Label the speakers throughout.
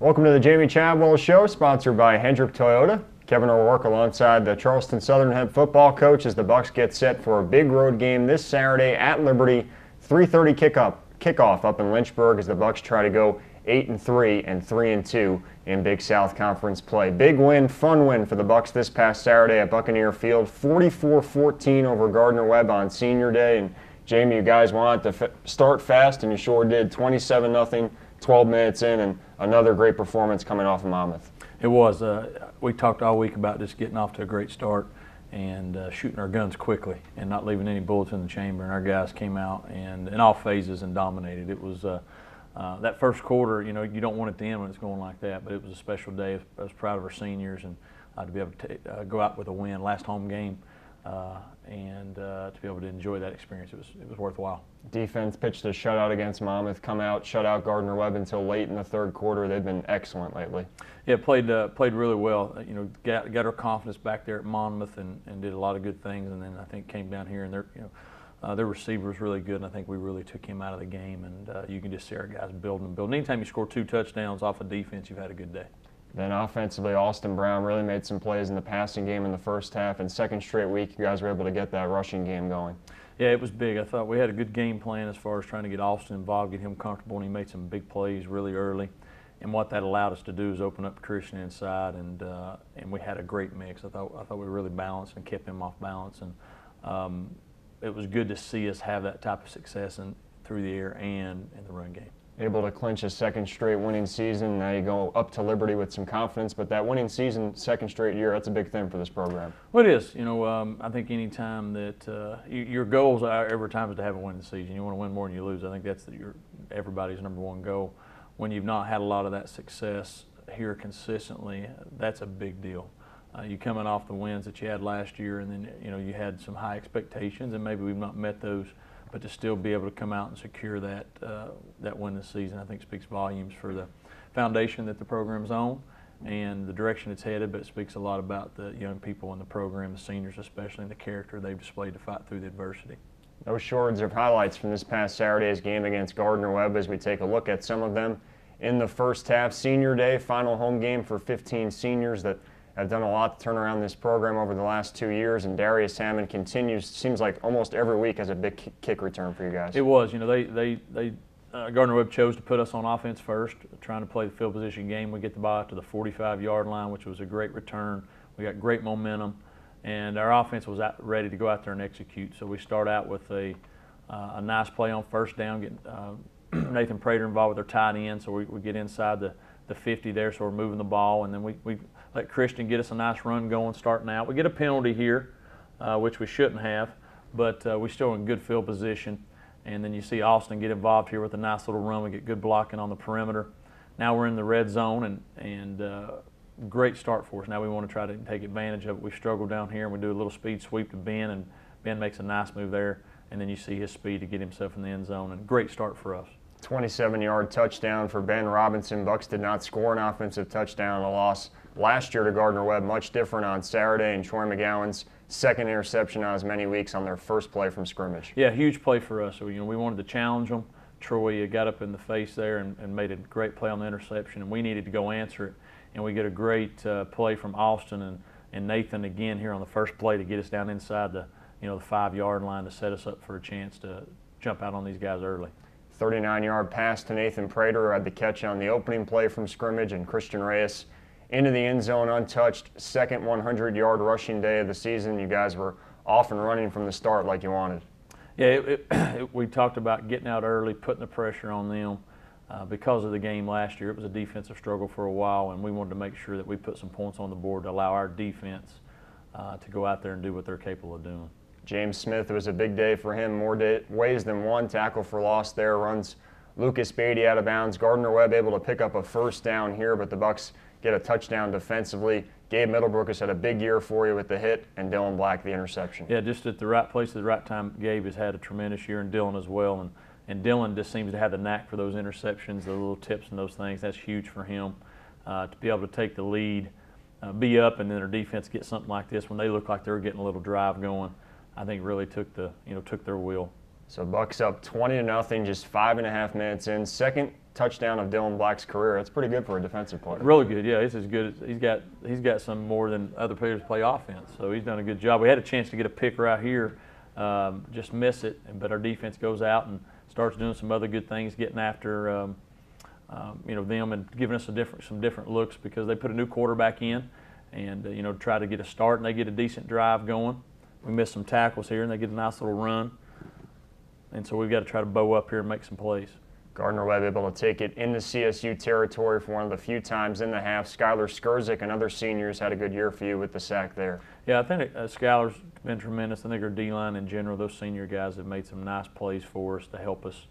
Speaker 1: Welcome to the Jamey Chadwell Show, sponsored by Hendrick Toyota. Kevin O'Rourke alongside the Charleston Southern head football coach as the Bucs get set for a big road game this Saturday at Liberty. 3:30 kickoff up in Lynchburg as the Bucs try to go 8-3 and 3-2 in Big South Conference play. Big win, fun win for the Bucs this past Saturday at Buccaneer Field, 44-14 over Gardner-Webb on Senior Day. And Jamey, you guys wanted to start fast, and you sure did. 27-0, 12 minutes in, and another great performance coming off of Monmouth.
Speaker 2: It was. We talked all week about just getting off to a great start and shooting our guns quickly and not leaving any bullets in the chamber. And our guys came out and in all phases and dominated. It was that first quarter. You know, you don't want it to end when it's going like that, but it was a special day. I was proud of our seniors and to be able to go out with a win, last home game. And to be able to enjoy that experience, it was worthwhile.
Speaker 1: Defense pitched a shutout against Monmouth, come out, shut out Gardner-Webb until late in the third quarter. They've been excellent lately. Yeah,
Speaker 2: played really well. You know, got our confidence back there at Monmouth and did a lot of good things. And then I think came down here and their receiver was really good. And I think we really took him out of the game. And you can just see our guys building and building. Anytime you score 2 touchdowns off of defense, you've had a good day.
Speaker 1: Then offensively, Austin Brown really made some plays in the passing game in the first half, and second straight week, you guys were able to get that rushing game going.
Speaker 2: Yeah, it was big. I thought we had a good game plan as far as trying to get Austin involved, get him comfortable, and he made some big plays really early. And what that allowed us to do is open up Christian inside, and we had a great mix. I thought we really balanced and kept him off balance, and it was good to see us have that type of success through the air and in the run game.
Speaker 1: Able to clinch a second straight winning season. Now you go up to Liberty with some confidence, but that winning season, second straight year, that's a big thing for this program.
Speaker 2: Well, it is. You know, I think any time that your goals are every time is to have a winning season. You want to win more than you lose. I think that's everybody's #1 goal. When you've not had a lot of that success here consistently, that's a big deal. You coming off the wins that you had last year, and then you had some high expectations, and maybe we've not met those. But to still be able to come out and secure that win this season, I think speaks volumes for the foundation that the program's on and the direction it's headed, but it speaks a lot about the young people in the program, the seniors especially, and the character they've displayed to fight through the adversity.
Speaker 1: No shortage of highlights from this past Saturday's game against Gardner-Webb as we take a look at some of them. In the first half, Senior Day, final home game for 15 seniors that have done a lot to turn around this program over the last 2 years, and Darius Hammond continues, seems like almost every week, has a big kick return for you guys.
Speaker 2: It was. You know, Gardner-Webb chose to put us on offense first, trying to play the field position game. We get the ball out to the 45-yard line, which was a great return. We got great momentum, and our offense was ready to go out there and execute. So we start out with a nice play on first down, getting Nathan Prater involved with our tight end, so we get inside the 50 there, so we're moving the ball, and then we let Christian get us a nice run going starting out. We get a penalty here, which we shouldn't have, but we're still in good field position. And then you see Austin get involved here with a nice little run. We get good blocking on the perimeter. Now we're in the red zone, and great start for us. Now we want to try to take advantage of it. We've struggled down here, and we do a little speed sweep to Ben, and Ben makes a nice move there. And then you see his speed to get himself in the end zone, and great start for us.
Speaker 1: 27-yard touchdown for Ben Robinson. Bucs did not score an offensive touchdown in a loss last year to Gardner-Webb. Much different on Saturday, and Troy McGowan's second interception on as many weeks on their first play from scrimmage.
Speaker 2: Yeah, huge play for us. So, we wanted to challenge them. Troy got up in the face there and made a great play on the interception, and we needed to go answer it. And we get a great play from Austin and Nathan again here on the first play to get us down inside the 5-yard line to set us up for a chance to jump out on these guys early.
Speaker 1: 39-yard pass to Nathan Prater, who had the catch on the opening play from scrimmage, and Christian Reyes into the end zone untouched. Second 100-yard rushing day of the season. You guys were off and running from the start like you wanted.
Speaker 2: Yeah, we talked about getting out early, putting the pressure on them. Because of the game last year, it was a defensive struggle for a while, and we wanted to make sure that we put some points on the board to allow our defense to go out there and do what they're capable of doing.
Speaker 1: James Smith, it was a big day for him, more ways than one. Tackle for loss there, runs Lucas Beatty out of bounds. Gardner-Webb able to pick up a first down here, but the Bucs get a touchdown defensively. Gabe Middlebrook has had a big year for you with the hit, and Dylan Black the interception.
Speaker 2: Yeah, just at the right place at the right time. Gabe has had a tremendous year, and Dylan as well. And Dylan just seems to have the knack for those interceptions, the little tips and those things. That's huge for him to be able to take the lead, be up, and then their defense get something like this when they look like they're getting a little drive going. I think really took their wheel.
Speaker 1: So Bucs up 20-0, just 5.5 minutes in. Second touchdown of Dylan Black's career. That's pretty good for a defensive player.
Speaker 2: Really good, yeah. He's as good as he's got some more than other players play offense. So he's done a good job. We had a chance to get a pick right here, just miss it, but our defense goes out and starts doing some other good things, getting after them and giving us some different looks because they put a new quarterback in and try to get a start, and they get a decent drive going. We miss some tackles here and they get a nice little run, and so we've got to try to bow up here and make some plays.
Speaker 1: Gardner-Webb able to take it into CSU territory for one of the few times in the half. Skylar Skurzik and other seniors had a good year for you with the sack there.
Speaker 2: Yeah, I think Skylar's been tremendous. I think our D-line in general, those senior guys have made some nice plays for us to help us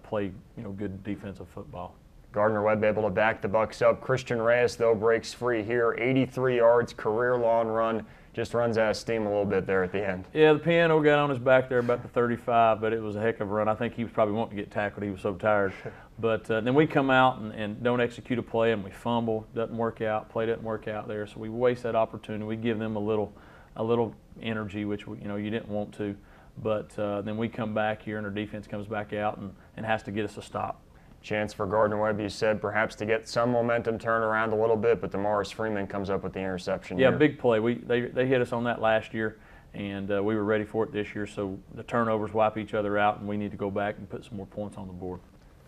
Speaker 2: play good defensive football.
Speaker 1: Gardner-Webb able to back the Bucs up. Christian Reyes, though, breaks free here. 83 yards, career-long run. Just runs out of steam a little bit there at the end.
Speaker 2: Yeah, the piano got on his back there about the 35, but it was a heck of a run. I think he was probably wanting to get tackled. He was so tired. But then we come out and don't execute a play, and we fumble. Doesn't work out. Play doesn't work out there. So we waste that opportunity. We give them a little energy, which you didn't want to. But then we come back here, and our defense comes back out and has to get us a stop.
Speaker 1: Chance for Gardner-Webb, you said, perhaps to get some momentum turned around a little bit, but DeMaurice Freeman comes up with the interception.
Speaker 2: Yeah,
Speaker 1: here.
Speaker 2: Big play. They hit us on that last year, and we were ready for it this year. So the turnovers wipe each other out, and we need to go back and put some more points on the board.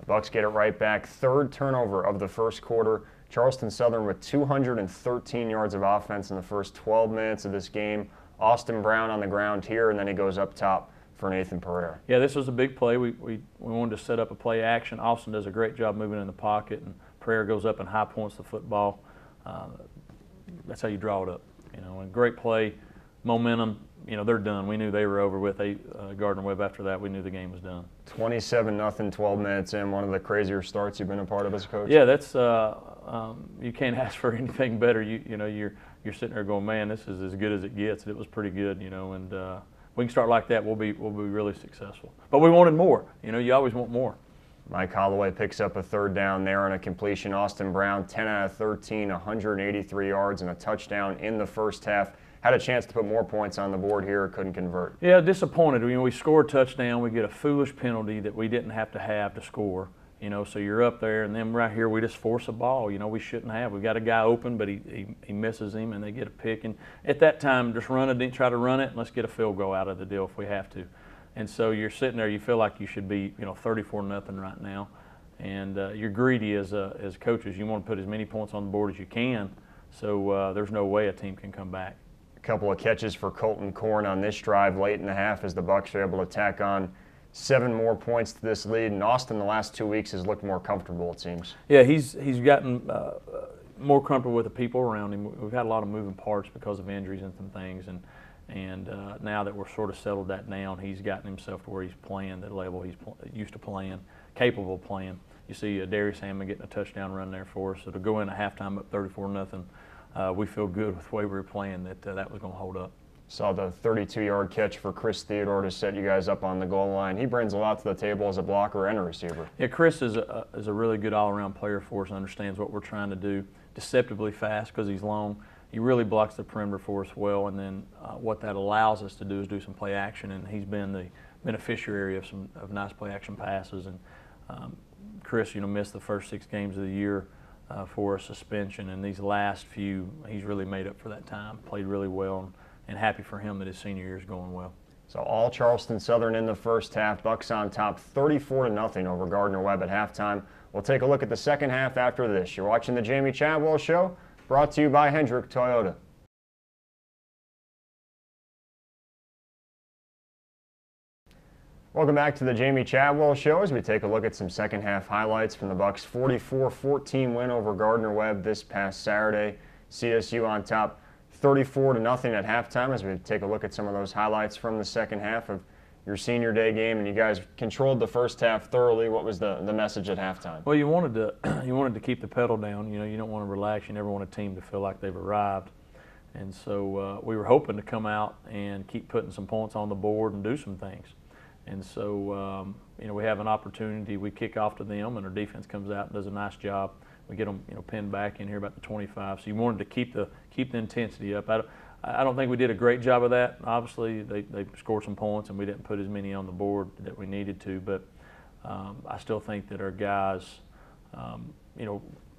Speaker 1: The Bucs get it right back. Third turnover of the first quarter. Charleston Southern with 213 yards of offense in the first 12 minutes of this game. Austin Brown on the ground here, and then he goes up top for Nathan Pereira.
Speaker 2: Yeah, this was a big play. We wanted to set up a play action. Austin does a great job moving in the pocket, and Pereira goes up and high points the football. That's how you draw it up. And great play, momentum. They're done. We knew they were over with. Gardner-Webb after that, we knew the game was done.
Speaker 1: 27-0, 12 minutes in. One of the crazier starts you've been a part of as a coach.
Speaker 2: Yeah, that's you can't ask for anything better. You're sitting there going, man, this is as good as it gets. It was pretty good, and. We can start like that, we'll be really successful. But we wanted more. You always want more.
Speaker 1: Mike Holloway picks up a third down there on a completion. Austin Brown, 10 out of 13, 183 yards and a touchdown in the first half. Had a chance to put more points on the board here, couldn't convert.
Speaker 2: Yeah, disappointed. We score a touchdown, we get a foolish penalty that we didn't have to score. So you're up there, and then right here we just force a ball. We shouldn't have. We got a guy open, but he misses him, and they get a pick. And at that time, just try to run it, and let's get a field goal out of the deal if we have to. And so you're sitting there, you feel like you should be 34-0 right now, and you're greedy as coaches. You want to put as many points on the board as you can. So there's no way a team can come back.
Speaker 1: A couple of catches for Colton Korn on this drive late in the half as the Bucs are able to tack on 7 more points to this lead, and Austin the last 2 weeks has looked more comfortable, it seems.
Speaker 2: Yeah, he's gotten more comfortable with the people around him. We've had a lot of moving parts because of injuries and some things, and now that we're sort of settled that down, he's gotten himself to where he's playing the level he's used to playing, capable of playing. You see Darius Hammond getting a touchdown run there for us, so to go in at halftime up 34-0, we feel good with the way we were playing that was going to hold up.
Speaker 1: Saw the 32-yard catch for Chris Theodore to set you guys up on the goal line. He brings a lot to the table as a blocker and a receiver.
Speaker 2: Yeah, Chris is a really good all-around player for us and understands what we're trying to do. Deceptively fast because he's long. He really blocks the perimeter for us well, and then what that allows us to do is do some play action, and he's been the beneficiary of nice play action passes. And Chris, missed the first 6 games of the year for a suspension, and these last few, he's really made up for that time. Played really well. And happy for him that his senior year is going well.
Speaker 1: So all Charleston Southern in the first half. Bucs on top 34-0 over Gardner-Webb at halftime. We'll take a look at the second half after this. You're watching the Jamey Chadwell Show, brought to you by Hendrick Toyota. Welcome back to the Jamey Chadwell Show as we take a look at some second half highlights from the Bucs' 44-14 win over Gardner-Webb this past Saturday. CSU on top 34-0 at halftime as we take a look at some of those highlights from the second half of your senior day game, and you guys controlled the first half thoroughly. What was the message at halftime?
Speaker 2: Well, you wanted to keep the pedal down. You don't want to relax. You never want a team to feel like they've arrived. And so we were hoping to come out and keep putting some points on the board and do some things. And so we have an opportunity. We kick off to them, and our defense comes out and does a nice job. We get them, pinned back in here about the 25. So you wanted to keep the intensity up. I don't think we did a great job of that. Obviously, they scored some points, and we didn't put as many on the board that we needed to. But I still think that our guys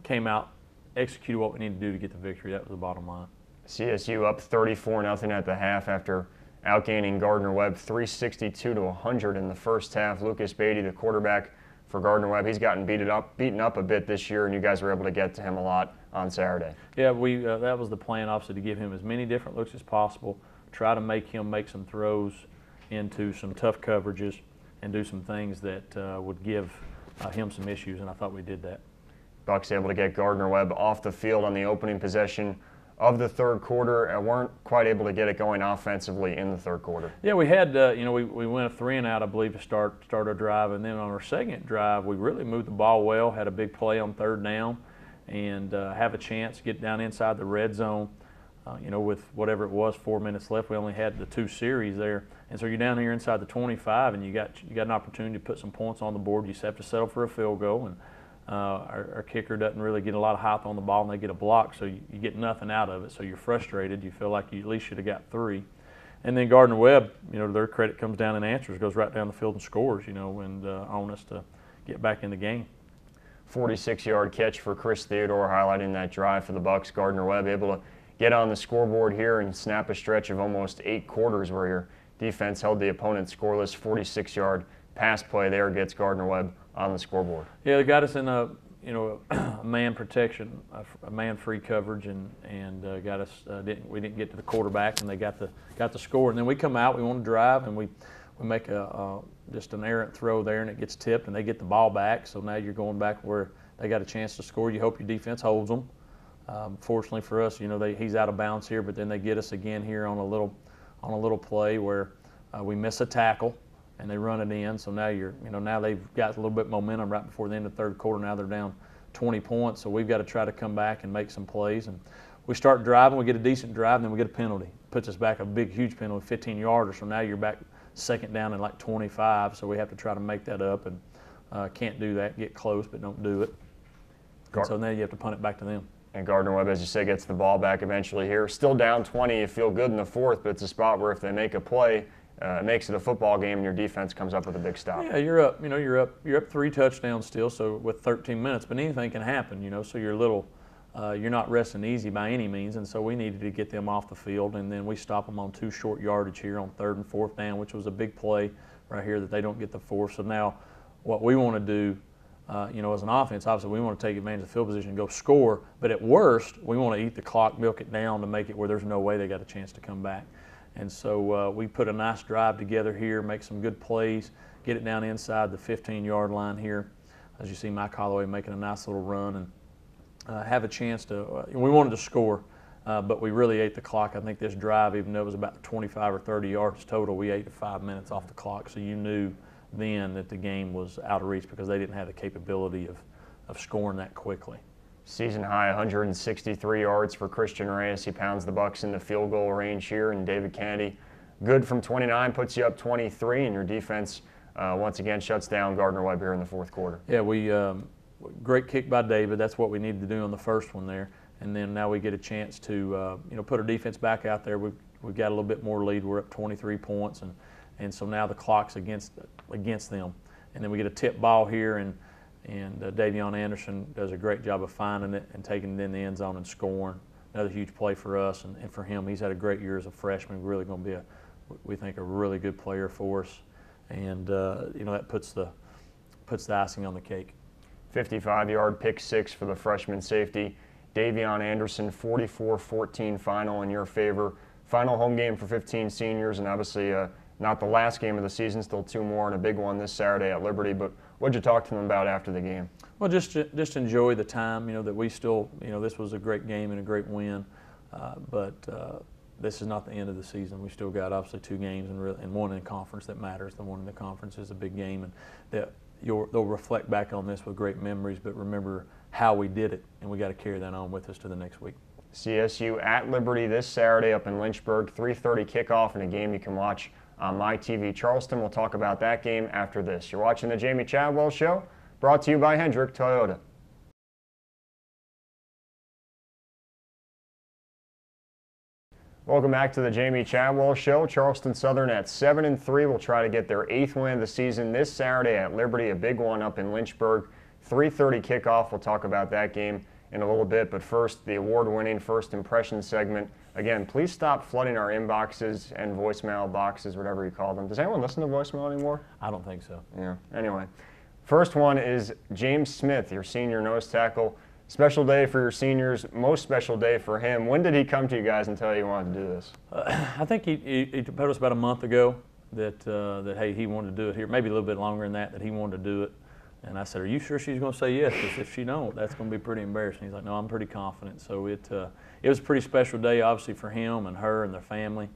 Speaker 2: came out, executed what we needed to do to get the victory. That was the bottom line.
Speaker 1: CSU up 34-0 at the half after outgaining Gardner-Webb 362-100 in the first half. Lucas Beatty, the quarterback for Gardner-Webb, he's gotten beaten up a bit this year, and you guys were able to get to him a lot on Saturday.
Speaker 2: Yeah, that was the plan, obviously, to give him as many different looks as possible, try to make him make some throws into some tough coverages, and do some things that would give him some issues, and I thought we did that.
Speaker 1: Bucs able to get Gardner-Webb off the field on the opening possession of the third quarter, and weren't quite able to get it going offensively in the third quarter.
Speaker 2: Yeah, we had, we went a 3-and-out, I believe, to start our drive, and then on our second drive, we really moved the ball well, had a big play on third down, and have a chance to get down inside the red zone. With whatever it was, 4 minutes left, we only had the 2 series there, and so you're down here inside the 25, and you got an opportunity to put some points on the board. You just have to settle for a field goal, and our kicker doesn't really get a lot of height on the ball, and they get a block, so you get nothing out of it. So you're frustrated. You feel like you at least should have got 3. And then Gardner-Webb, to their credit, comes down and answers, goes right down the field and scores, and on us to get back in the game.
Speaker 1: 46-yard catch for Chris Theodore, highlighting that drive for the Bucs. Gardner-Webb able to get on the scoreboard here and snap a stretch of almost 8 quarters where your defense held the opponent scoreless. 46-yard pass play there gets Gardner-Webb on the scoreboard.
Speaker 2: Yeah, they got us in a man protection, a man-free coverage, and got us. We didn't get to the quarterback, and they got the score. And then we come out, we want to drive, and we make just an errant throw there, and it gets tipped, and they get the ball back. So now you're going back where they got a chance to score. You hope your defense holds them. Fortunately for us, he's out of bounds here, but then they get us again here on a little play where we miss a tackle and they run it in. So now now they've got a little bit of momentum right before the end of the third quarter. Now they're down 20 points, so we've got to try to come back and make some plays. And we start driving, we get a decent drive, and then we get a penalty. Puts us back a big, huge penalty, 15-yarder. So now you're back second down and like 25. So we have to try to make that up, and can't do that. Get close, but don't do it. So now you have to punt it back to them.
Speaker 1: And Gardner-Webb, as you say, gets the ball back eventually here. Still down 20, you feel good in the fourth, but it's a spot where if they make a play, it makes it a football game, and your defense comes up with a big stop.
Speaker 2: Yeah, you're up. You're up 3 touchdowns still, so with 13 minutes, but anything can happen. So you're not resting easy by any means, and so we needed to get them off the field, and then we stop them on 2 short yardage here on 3rd and 4th down, which was a big play right here that they don't get the 4th. So now, what we want to do. As an offense, obviously we want to take advantage of the field position and go score, but at worst, we want to eat the clock, milk it down to make it where there's no way they got a chance to come back. And so we put a nice drive together here, make some good plays, get it down inside the 15-yard line here. As you see, Mike Holloway making a nice little run and have a chance to, we wanted to score, but we really ate the clock. I think this drive, even though it was about 25 or 30 yards total, we ate 5 minutes off the clock, so you knew then that the game was out of reach because they didn't have the capability of scoring that quickly.
Speaker 1: Season high 163 yards for Christian Reyes. He pounds the Bucs in the field goal range here, and David Kennedy, good from 29, puts you up 23, and your defense once again shuts down Gardner-Webb here in the fourth quarter.
Speaker 2: Yeah, great kick by David. That's what we needed to do on the first one there, and then now we get a chance to put our defense back out there. We've got a little bit more lead. We're up 23 points, and so now the clock's against them. And then we get a tip ball here, and Davion Anderson does a great job of finding it and taking it in the end zone and scoring. Another huge play for us and for him. He's had a great year as a freshman. Really going to be we think, a really good player for us. And that puts the icing on the cake.
Speaker 1: 55-yard pick 6 for the freshman safety. Davion Anderson, 44-14 final in your favor. Final home game for 15 seniors, and obviously not the last game of the season, still 2 more and a big one this Saturday at Liberty. But what'd you talk to them about after the game?
Speaker 2: Well, just enjoy the time, that we still, this was a great game and a great win, but this is not the end of the season. We still got obviously 2 games and one in conference that matters. The one in the conference is a big game, and they'll reflect back on this with great memories, but remember how we did it, and we got to carry that on with us to the next week.
Speaker 1: CSU at Liberty this Saturday up in Lynchburg, 3:30 kickoff, in a game you can watch on MyTV Charleston. We'll talk about that game after this. You're watching the Jamey Chadwell Show, brought to you by Hendrick Toyota. Welcome back to the Jamey Chadwell Show. Charleston Southern at 7-3 will try to get their 8th win of the season this Saturday at Liberty, a big one up in Lynchburg. 3:30 kickoff. We'll talk about that game in a little bit, but first, the award-winning First Impression segment. Again, please stop flooding our inboxes and voicemail boxes, whatever you call them. Does anyone listen to voicemail anymore?
Speaker 2: I don't think so.
Speaker 1: Yeah. Anyway, first one is James Smith, your senior nose tackle. Special day for your seniors, most special day for him. When did he come to you guys and tell you he wanted to do this?
Speaker 2: I think he told us about a month ago that hey, he wanted to do it here. Maybe a little bit longer than that he wanted to do it. And I said, are you sure she's going to say yes? Because if she don't, that's going to be pretty embarrassing. He's like, no, I'm pretty confident. So it was a pretty special day, obviously, for him and her and their family.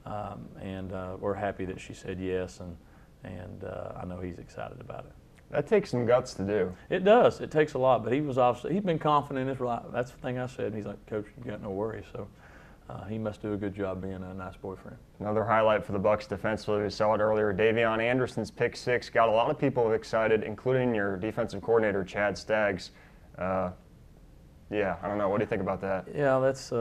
Speaker 2: And we're happy that she said yes, and I know he's excited about it.
Speaker 1: That takes some guts to do.
Speaker 2: It does. It takes a lot. But he's been confident in his life. That's the thing I said. And he's like, Coach, you got no worries. So he must do a good job being a nice boyfriend.
Speaker 1: Another highlight for the Bucs defensively, we saw it earlier. Davion Anderson's pick six got a lot of people excited, including your defensive coordinator, Chad Staggs. Yeah, I don't know. What do you think about that?
Speaker 2: Yeah, that's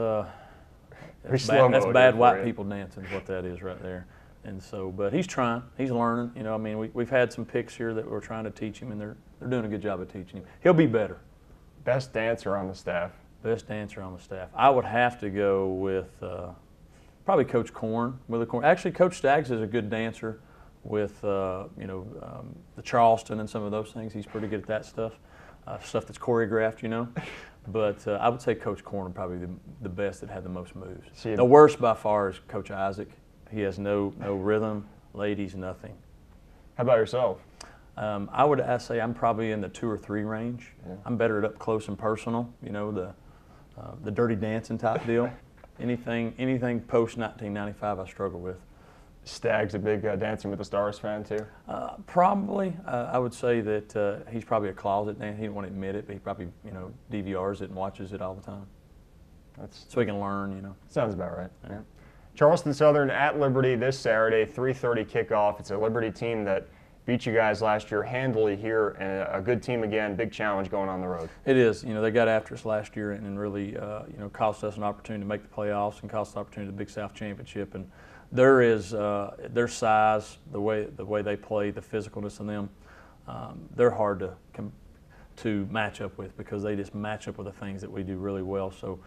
Speaker 1: That's
Speaker 2: bad white people dancing is what that is right there. And so, but he's trying. He's learning. You know, I mean, we've had some picks here that we're trying to teach him, and they're doing a good job of teaching him. He'll be better.
Speaker 1: Best dancer on the staff.
Speaker 2: Best dancer on the staff. I would have to go with probably Coach Korn. Actually, Coach Staggs is a good dancer with the Charleston and some of those things. He's pretty good at that stuff, stuff that's choreographed, you know. But I would say Coach Korn would probably the best that had the most moves. The worst by far is Coach Isaac. He has no rhythm, ladies, nothing.
Speaker 1: How about yourself?
Speaker 2: I say I'm probably in the 2 or 3 range.
Speaker 1: Yeah.
Speaker 2: I'm better at up close and personal, you know, the dirty dancing type deal. Anything post 1995 I struggle with.
Speaker 1: Staggs a big Dancing with the Stars fan too?
Speaker 2: Probably. I would say that he's probably a closet dancer. He didn't want to admit it, but he probably DVRs it and watches it all the time. So he can learn,
Speaker 1: Sounds about right. Yeah. Charleston Southern at Liberty this Saturday, 3:30 kickoff. It's a Liberty team that beat you guys last year handily here, and a good team again, big challenge going on the road.
Speaker 2: It is. They got after us last year and really, cost us an opportunity to make the playoffs and cost us an opportunity to the Big South Championship. And there is their size, the way they play, the physicalness in them. They're hard to match up with because they just match up with the things that we do really well. So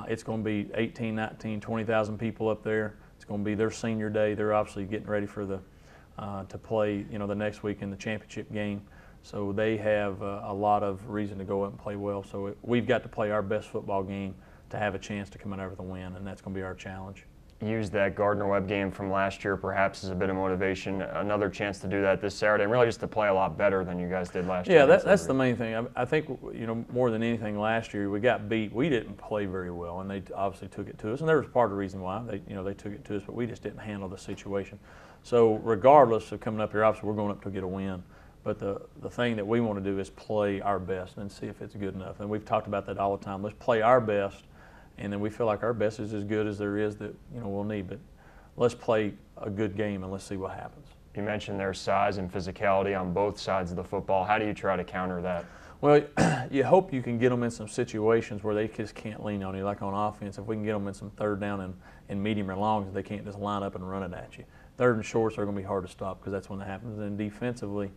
Speaker 2: it's going to be 18, 19, 20,000 people up there. It's going to be their senior day. They're obviously getting ready for to play, the next week in the championship game. So they have a lot of reason to go up and play well. So we've got to play our best football game to have a chance to come out with a win, and that's going to be our challenge.
Speaker 1: Use that Gardner-Webb game from last year perhaps as a bit of motivation. Another chance to do that this Saturday, and really just to play a lot better than you guys did last year.
Speaker 2: Yeah, that's the main thing. I think, more than anything last year, we got beat. We didn't play very well, and they obviously took it to us, and there was part of the reason why. They took it to us, but we just didn't handle the situation. So regardless of coming up here, obviously we're going up to get a win. But the thing that we want to do is play our best and see if it's good enough. And we've talked about that all the time. Let's play our best, and then we feel like our best is as good as there is that we'll need. But let's play a good game and let's see what happens. You mentioned their size and physicality on both sides of the football. How do you try to counter that? Well, you hope you can get them in some situations where they just can't lean on you, like on offense. If we can get them in some third down and medium or longs, they can't just line up and run it at you. Third and shorts are going to be hard to stop because that's when it happens. And defensively,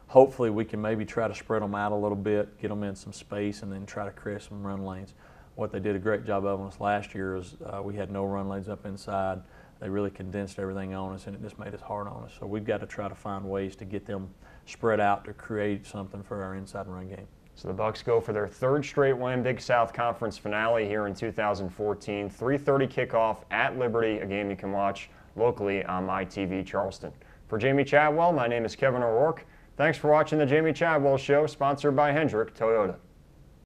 Speaker 2: hopefully we can maybe try to spread them out a little bit, get them in some space, and then try to create some run lanes. What they did a great job of on us last year is we had no run lanes up inside. They really condensed everything on us, and it just made it hard on us. So we've got to try to find ways to get them spread out to create something for our inside run game. So the Bucs go for their 3rd straight win, Big South Conference finale here in 2014. 3:30 kickoff at Liberty, a game you can watch locally on MyTV Charleston. For Jamey Chadwell, my name is Kevin O'Rourke. Thanks for watching the Jamey Chadwell Show, sponsored by Hendrick Toyota.